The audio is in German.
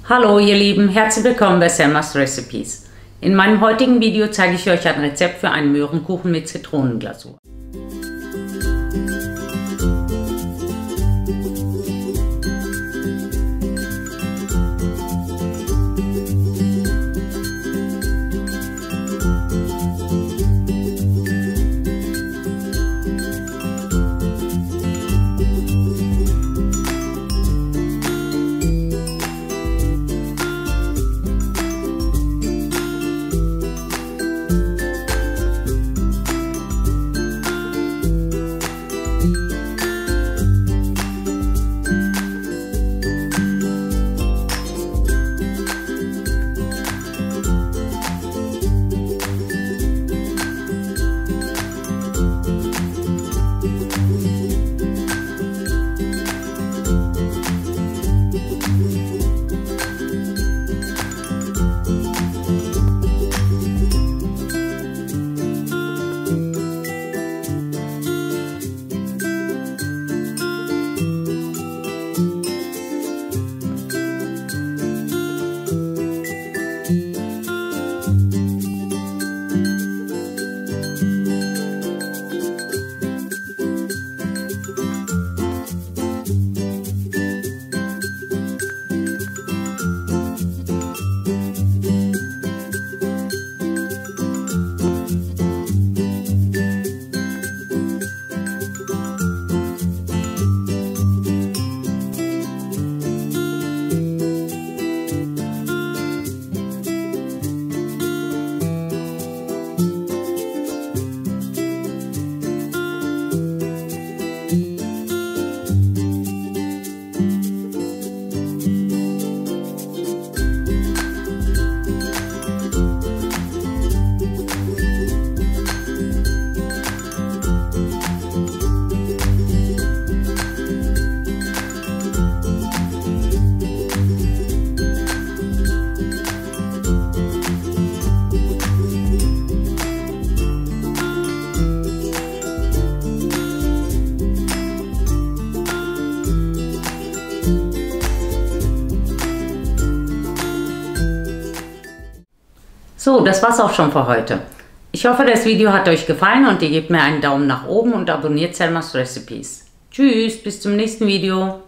Hallo ihr Lieben, herzlich willkommen bei Selmas Recipes. In meinem heutigen Video zeige ich euch ein Rezept für einen Möhrenkuchen mit Zitronenglasur. So, das war's auch schon für heute. Ich hoffe, das Video hat euch gefallen und ihr gebt mir einen Daumen nach oben und abonniert Selmas Recipes. Tschüss, bis zum nächsten Video.